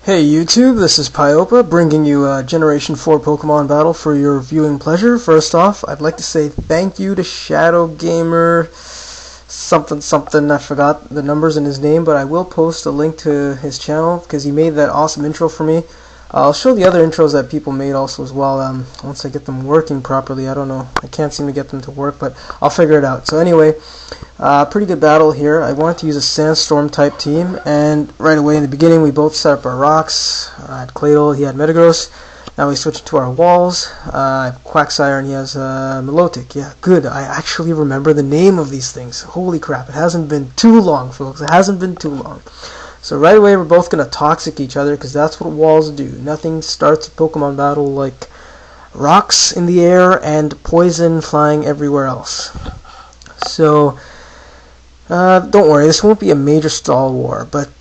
Hey YouTube, this is Paiopa bringing you a Generation 4 Pokemon battle for your viewing pleasure. First off, I'd like to say thank you to Shadow Gamer something, I forgot the numbers in his name, but I will post a link to his channel because he made that awesome intro for me. I'll show the other intros that people made also as well once I get them working properly. I don't know, I can't seem to get them to work, but I'll figure it out. So anyway, pretty good battle here. I wanted to use a sandstorm type team, and right away in the beginning we both set up our rocks. I had Claydol, he had Metagross. Now we switch to our walls. I have Quagsire and he has Milotic. Yeah, good. I actually remember the name of these things. Holy crap, it hasn't been too long, folks. It hasn't been too long. So right away we're both going to toxic each other because that's what walls do. Nothing starts a Pokemon battle like rocks in the air and poison flying everywhere else. So don't worry, this won't be a major stall war, but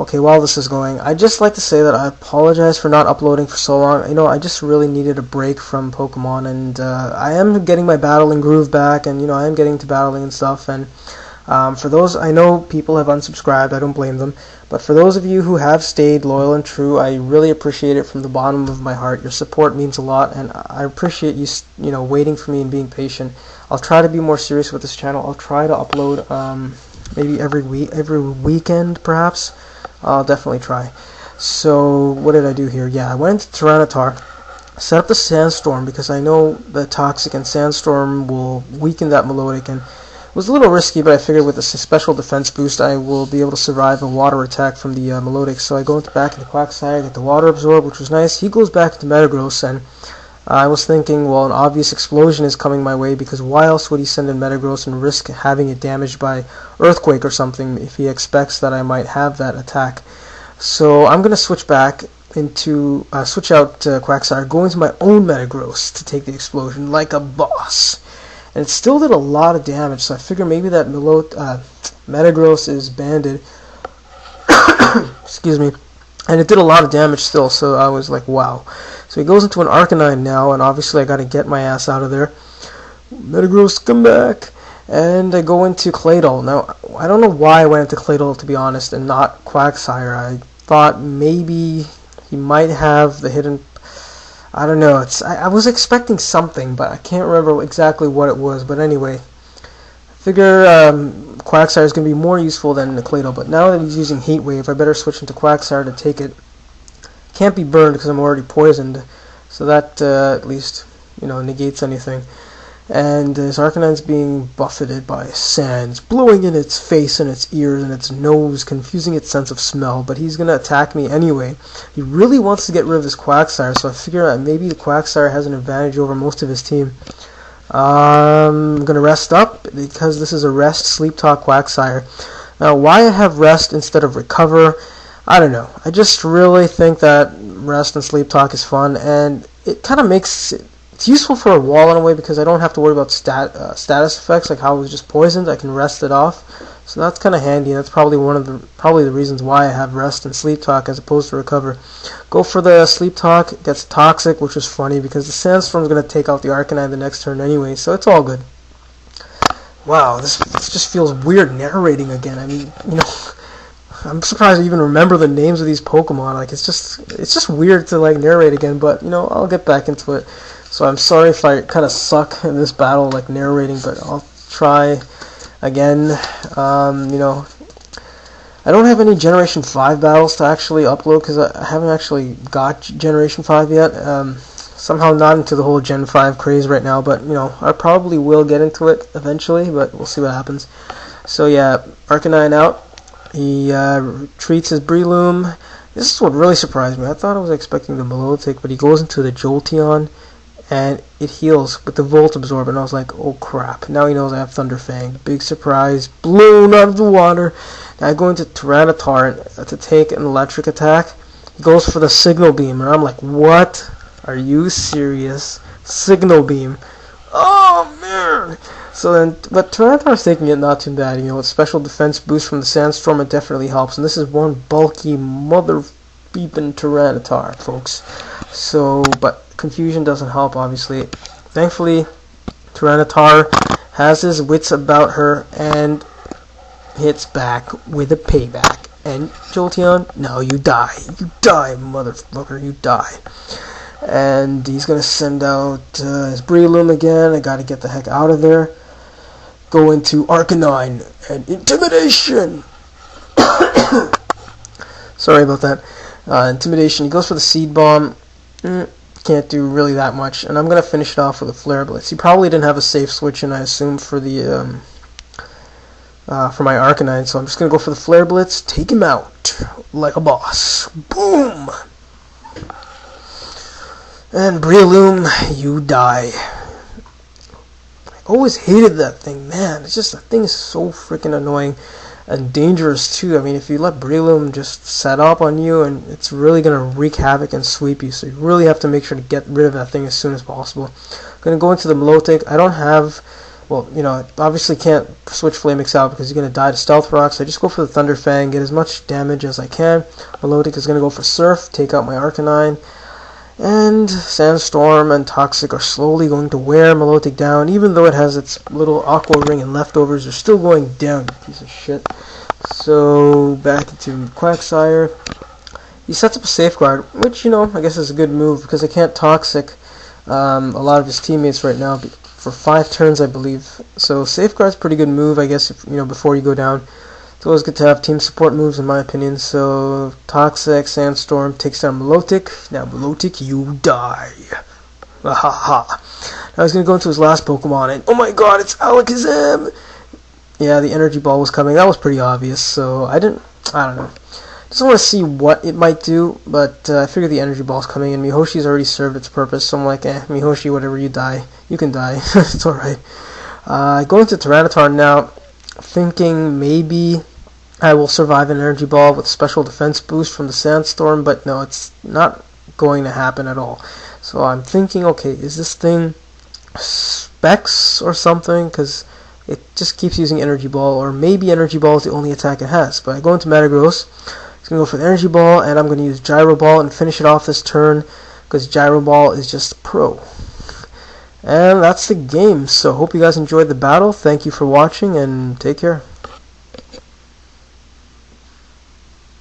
okay, while this is going, I'd just like to say that I apologize for not uploading for so long. You know, I just really needed a break from Pokemon, and I am getting my battling groove back, and you know, I am getting to battling and stuff, and for those, I know people have unsubscribed, I don't blame them, but for those of you who have stayed loyal and true, I really appreciate it from the bottom of my heart. Your support means a lot, and I appreciate you, you know, waiting for me and being patient. I'll try to be more serious with this channel. I'll try to upload maybe every weekend, perhaps. I'll definitely try. So, what did I do here? Yeah, I went into Tyranitar, set up the Sandstorm, because I know the Toxic and Sandstorm will weaken that Melodic, and it was a little risky, but I figured with a special defense boost I will be able to survive a water attack from the Melodic. So I go back into Quagsire, get the Water Absorb, which was nice. He goes back into Metagross, and I was thinking, well, an obvious explosion is coming my way, because why else would he send in Metagross and risk having it damaged by Earthquake or something if he expects that I might have that attack? So I'm going to switch back into, switch out Quagsire, go into my own Metagross to take the explosion like a boss. And it still did a lot of damage, so I figure maybe that Metagross is banded. Excuse me. And it did a lot of damage still, so I was like, wow. So he goes into an Arcanine now, and obviously I got to get my ass out of there. Metagross, come back. And I go into Claydol. Now, I don't know why I went into Claydol, to be honest, and not Quagsire. I thought maybe he might have the hidden... I don't know. I was expecting something, but I can't remember exactly what it was. But anyway, I figure Quagsire is going to be more useful than the Claydol. But now that he's using Heat Wave, I better switch into Quagsire to take it. Can't be burned because I'm already poisoned, so that at least, you know, negates anything. And his Arcanine's being buffeted by sands, blowing in its face and its ears and its nose, confusing its sense of smell, but he's going to attack me anyway. He really wants to get rid of this Quagsire, so I figure out maybe the Quagsire has an advantage over most of his team. I'm going to rest up, because this is a rest, sleep talk Quagsire. Now, why I have rest instead of recover, I don't know. I just really think that rest and sleep talk is fun, and it kind of makes it... It's useful for a wall in a way because I don't have to worry about status effects like how I was just poisoned. I can rest it off, so that's kind of handy. That's probably the reasons why I have rest and sleep talk as opposed to recover. Go for the sleep talk, gets toxic, which is funny because the sandstorm is going to take out the Arcanine the next turn anyway, so it's all good. Wow, this just feels weird narrating again. I mean, you know, I'm surprised I even remember the names of these Pokemon. Like it's just weird to like narrate again, but you know, I'll get back into it. So I'm sorry if I kind of suck in this battle, like narrating, but I'll try again. You know, I don't have any Generation 5 battles to actually upload because I haven't actually got Generation 5 yet. Somehow not into the whole Gen 5 craze right now, but you know, I probably will get into it eventually, but we'll see what happens. So yeah, Arcanine out. He retreats his Breloom. This is what really surprised me. I thought I was expecting the Milotic, but he goes into the Jolteon, and it heals with the Volt Absorb, and I was like, oh crap, now he knows I have Thunder Fang. Big surprise, blown out of the water. Now I go into Tyranitar to take an electric attack. He goes for the Signal Beam, and I'm like, what? Are you serious? Signal Beam. Oh man! So then, but Tyranitar's taking it not too bad, you know, with special defense boost from the Sandstorm, it definitely helps, and this is one bulky mother beeping Tyranitar, folks. So, but confusion doesn't help, obviously. Thankfully, Tyranitar has his wits about her and hits back with a payback. And Jolteon, no, you die. You die, motherfucker, you die. And he's going to send out his Breloom again. I got to get the heck out of there. Go into Arcanine and Intimidation. Sorry about that. Intimidation. He goes for the Seed Bomb. Can't do really that much. And I'm going to finish it off with a Flare Blitz. He probably didn't have a safe switch in, I assume, for the for my Arcanine. So I'm just going to go for the Flare Blitz. Take him out like a boss. Boom! And Breloom, you die. I always hated that thing, man. It's just, that thing is so freaking annoying and dangerous too. I mean, if you let Breloom just set up on you, and it's really going to wreak havoc and sweep you. So you really have to make sure to get rid of that thing as soon as possible. I'm going to go into the Milotic. I don't have, well, you know, I obviously can't switch Flamix out because he's going to die to Stealth Rock. So I just go for the Thunder Fang, get as much damage as I can. Milotic is going to go for Surf, take out my Arcanine. And Sandstorm and Toxic are slowly going to wear Milotic down. Even though it has its little Aqua Ring and leftovers, they're still going down, you piece of shit. So, back into Quagsire. He sets up a Safeguard, which, you know, I guess is a good move, because I can't Toxic a lot of his teammates right now for 5 turns, I believe. So, Safeguard's a pretty good move, I guess, if, you know, before you go down. It's always good to have team support moves, in my opinion. So, Toxic, Sandstorm takes down Milotic. Now, Milotic, you die. Ahaha. Now he's going to go into his last Pokemon, and oh my god, it's Alakazam! Yeah, the Energy Ball was coming. That was pretty obvious, so I don't know. Just want to see what it might do, but I figured the Energy Ball's coming, and Mihoshi's already served its purpose, so I'm like, Mihoshi, whatever, you die. You can die. It's alright. Going to Tyranitar now, thinking maybe I will survive an Energy Ball with special defense boost from the Sandstorm, but no, it's not going to happen at all. So I'm thinking, okay, is this thing Specs or something? Because it just keeps using Energy Ball, or maybe Energy Ball is the only attack it has. But I go into Metagross, it's going to go for the Energy Ball, and I'm going to use Gyro Ball and finish it off this turn, because Gyro Ball is just pro. And that's the game. So hope you guys enjoyed the battle. Thank you for watching, and take care.